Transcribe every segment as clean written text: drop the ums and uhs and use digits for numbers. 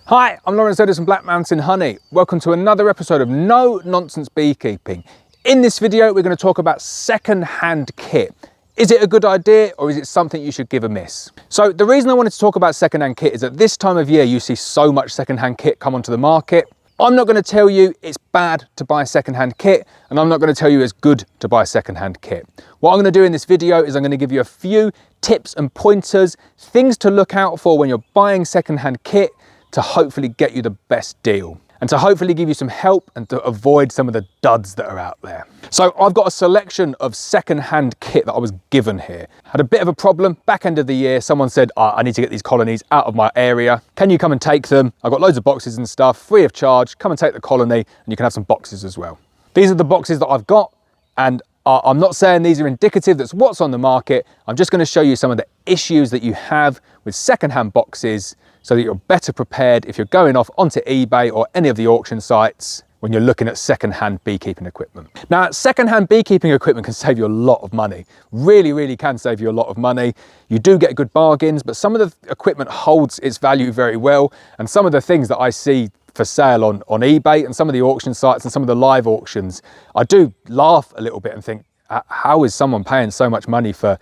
Hi, I'm Lawrence Edis from Black Mountain Honey. Welcome to another episode of No Nonsense Beekeeping. In this video, we're going to talk about second-hand kit. Is it a good idea or is it something you should give a miss? So the reason I wanted to talk about second-hand kit is at this time of year, you see so much second-hand kit come onto the market. I'm not going to tell you it's bad to buy second-hand kit, and I'm not going to tell you it's good to buy second-hand kit. What I'm going to do in this video is I'm going to give you a few tips and pointers, things to look out for when you're buying second-hand kit, to hopefully get you the best deal and to hopefully give you some help and to avoid some of the duds that are out there. So I've got a selection of second-hand kit that I was given here. Had a bit of a problem back end of the year. Someone said, I need to get these colonies out of my area. Can you come and take them? I've got loads of boxes and stuff free of charge. Come and take the colony and you can have some boxes as well. These are the boxes that I've got, and I'm not saying these are indicative, that's what's on the market. I'm just going to show you some of the issues that you have with second-hand boxes so that you're better prepared if you're going off onto eBay or any of the auction sites when you're looking at second-hand beekeeping equipment. Now, second-hand beekeeping equipment can save you a lot of money. Really can save you a lot of money. You do get good bargains, but some of the equipment holds its value very well. And some of the things that I see for sale on eBay and some of the auction sites and some of the live auctions, I do laugh a little bit and think, how is someone paying so much money for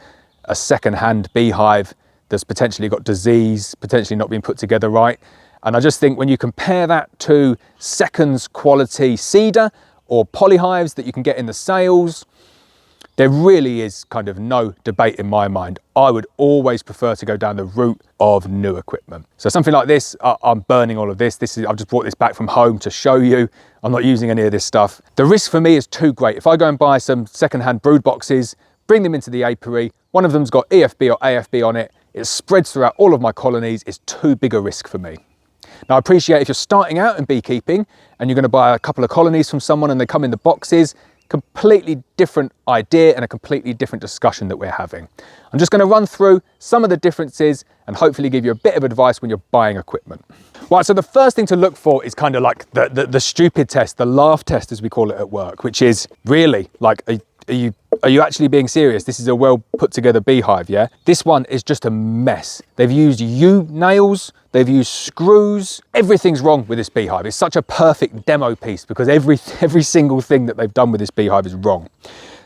a second-hand beehive that's potentially got disease, potentially not being put together right? And I just think when you compare that to seconds quality cedar or polyhives that you can get in the sales, there really is kind of no debate in my mind. I would always prefer to go down the route of new equipment. So something like this, I'm burning all of this. I've just brought this back from home to show you. I'm not using any of this stuff. The risk for me is too great. If I go and buy some secondhand brood boxes, bring them into the apiary, one of them's got EFB or AFB on it, it spreads throughout all of my colonies, it's too big a risk for me. Now I appreciate if you're starting out in beekeeping and you're going to buy a couple of colonies from someone and they come in the boxes, completely different idea and a completely different discussion that we're having. I'm just going to run through some of the differences and hopefully give you a bit of advice when you're buying equipment. Right, so the first thing to look for is kind of like the stupid test, the laugh test as we call it at work, which is really like, are you actually being serious? This is a well put together beehive, yeah? This one is just a mess. They've used U-nails, they've used screws. Everything's wrong with this beehive. It's such a perfect demo piece because every single thing that they've done with this beehive is wrong.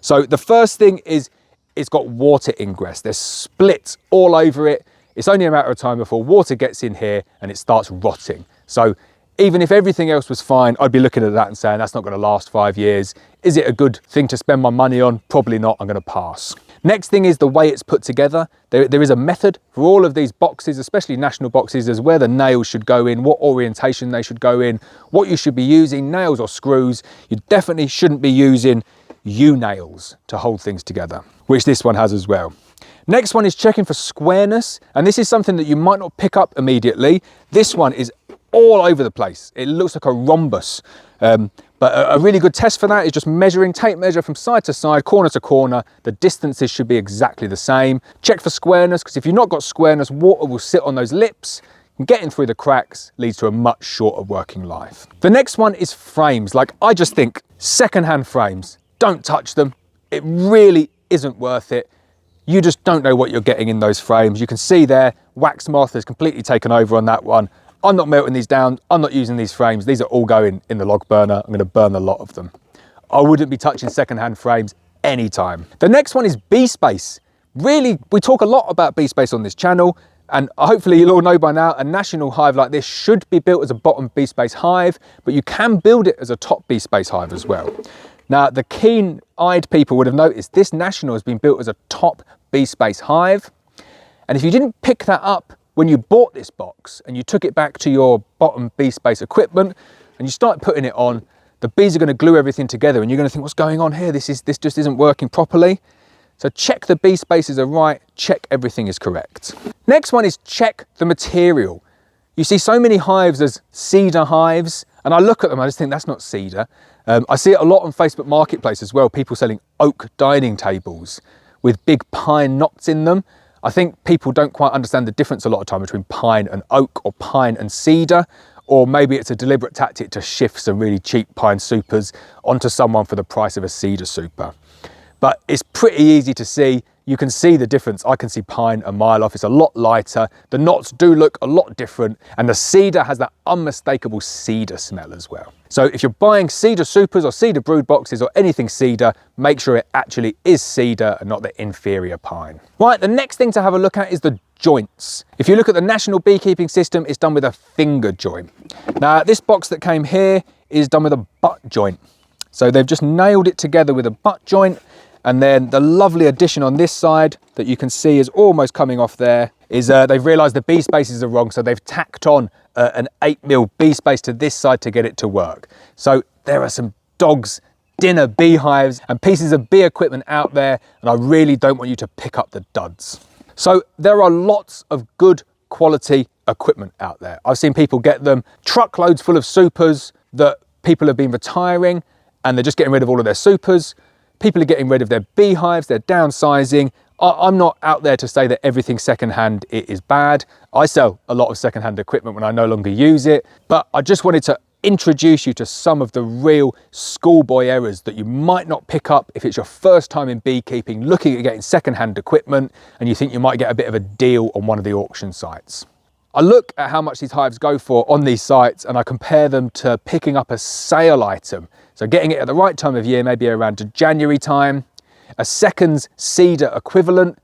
So the first thing is it's got water ingress. There's splits all over it. It's only a matter of time before water gets in here and it starts rotting. So even if everything else was fine, I'd be looking at that and saying, that's not going to last 5 years. Is it a good thing to spend my money on? Probably not. I'm going to pass. Next thing is the way it's put together. There is a method for all of these boxes, especially national boxes, as where the nails should go in, what orientation they should go in, what you should be using, nails or screws. You definitely shouldn't be using U-nails to hold things together, which this one has as well. Next one is checking for squareness. And this is something that you might not pick up immediately. This one is all over the place. It looks like a rhombus. But a really good test for that is just measuring, tape measure from side to side, corner to corner. The distances should be exactly the same. Check for squareness, because if you've not got squareness, water will sit on those lips. And getting through the cracks leads to a much shorter working life. The next one is frames. Like, I just think secondhand frames, don't touch them. It really isn't worth it. You just don't know what you're getting in those frames. You can see there, wax moth has completely taken over on that one. I'm not melting these down. I'm not using these frames. These are all going in the log burner. I'm going to burn a lot of them. I wouldn't be touching secondhand frames anytime. The next one is bee space. Really, we talk a lot about bee space on this channel, and hopefully you'll all know by now, a national hive like this should be built as a bottom bee space hive, but you can build it as a top bee space hive as well. Now, the keen-eyed people would have noticed this national has been built as a top bee space hive. And if you didn't pick that up when you bought this box and you took it back to your bottom bee space equipment and you start putting it on, the bees are going to glue everything together and you're going to think, what's going on here? This just isn't working properly. So check the bee spaces are right, check everything is correct. Next one is check the material. You see so many hives as cedar hives, and I look at them, I just think that's not cedar. I see it a lot on Facebook Marketplace as well, people selling oak dining tables with big pine knots in them. I think people don't quite understand the difference a lot of time between pine and oak or pine and cedar, or maybe it's a deliberate tactic to shift some really cheap pine supers onto someone for the price of a cedar super. But it's pretty easy to see. you can see the difference. I can see pine a mile off. It's a lot lighter. The knots do look a lot different, and the cedar has that unmistakable cedar smell as well. So if you're buying cedar supers or cedar brood boxes or anything cedar, make sure it actually is cedar and not the inferior pine. Right, the next thing to have a look at is the joints. If you look at the national beekeeping system, it's done with a finger joint. Now, this box that came here is done with a butt joint. So they've just nailed it together with a butt joint, and then the lovely addition on this side that you can see is almost coming off there is they've realised the bee spaces are wrong, so they've tacked on an 8mm bee space to this side to get it to work. So there are some dogs' dinner beehives and pieces of bee equipment out there, and I really don't want you to pick up the duds. So there are lots of good quality equipment out there. I've seen people get them truckloads full of supers that people have been retiring, and they're just getting rid of all of their supers. People are getting rid of their beehives, they're downsizing. I'm not out there to say that everything secondhand is bad. I sell a lot of secondhand equipment when I no longer use it, but I just wanted to introduce you to some of the real schoolboy errors that you might not pick up if it's your first time in beekeeping, looking at getting secondhand equipment, and you think you might get a bit of a deal on one of the auction sites. I look at how much these hives go for on these sites, and I compare them to picking up a sale item. So getting it at the right time of year, maybe around January time, a seconds cedar equivalent.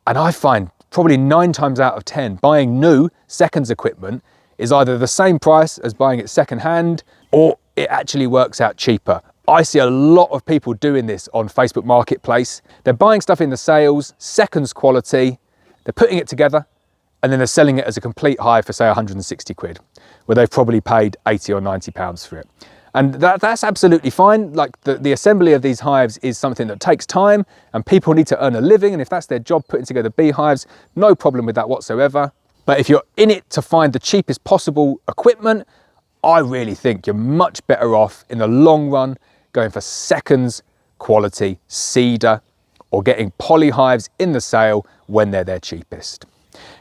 And I find probably 9 times out of 10, buying new seconds equipment is either the same price as buying it secondhand, or it actually works out cheaper. I see a lot of people doing this on Facebook Marketplace. They're buying stuff in the sales, seconds quality, they're putting it together, and then they're selling it as a complete hive for say 160 quid, where they've probably paid 80 or 90 pounds for it. And that's absolutely fine. Like the assembly of these hives is something that takes time, and people need to earn a living. And if that's their job, putting together beehives, no problem with that whatsoever. But if you're in it to find the cheapest possible equipment, I really think you're much better off in the long run going for seconds quality cedar, or getting poly hives in the sale when they're their cheapest.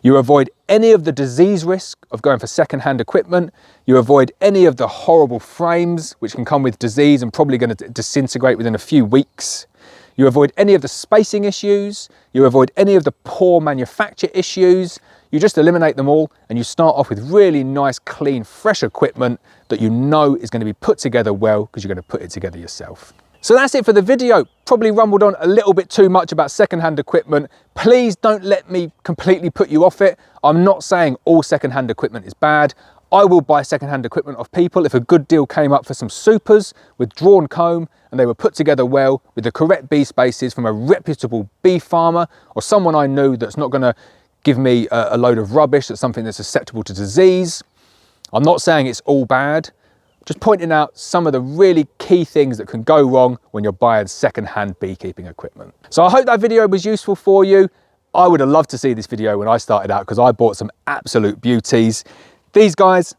You avoid any of the disease risk of going for second-hand equipment. You avoid any of the horrible frames which can come with disease and probably going to disintegrate within a few weeks. You avoid any of the spacing issues. You avoid any of the poor manufacture issues. You just eliminate them all, and you start off with really nice, clean, fresh equipment that you know is going to be put together well because you're going to put it together yourself. So that's it for the video. Probably rumbled on a little bit too much about secondhand equipment. Please don't let me completely put you off it. I'm not saying all secondhand equipment is bad. I will buy secondhand equipment off people if a good deal came up for some supers with drawn comb and they were put together well with the correct bee spaces from a reputable bee farmer, or someone I know that's not going to give me a load of rubbish, that's something that's susceptible to disease. I'm not saying it's all bad. Just pointing out some of the really key things that can go wrong when you're buying second-hand beekeeping equipment. So I hope that video was useful for you. I would have loved to see this video when I started out because I bought some absolute beauties. These guys,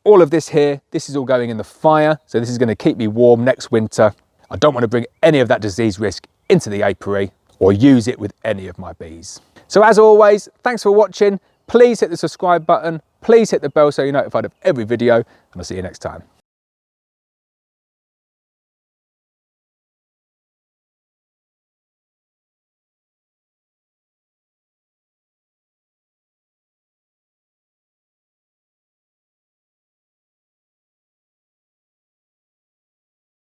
all of this here, this is all going in the fire. So this is going to keep me warm next winter. I don't want to bring any of that disease risk into the apiary or use it with any of my bees. So as always, thanks for watching. Please hit the subscribe button. Please hit the bell so you're notified of every video, and I'll see you next time.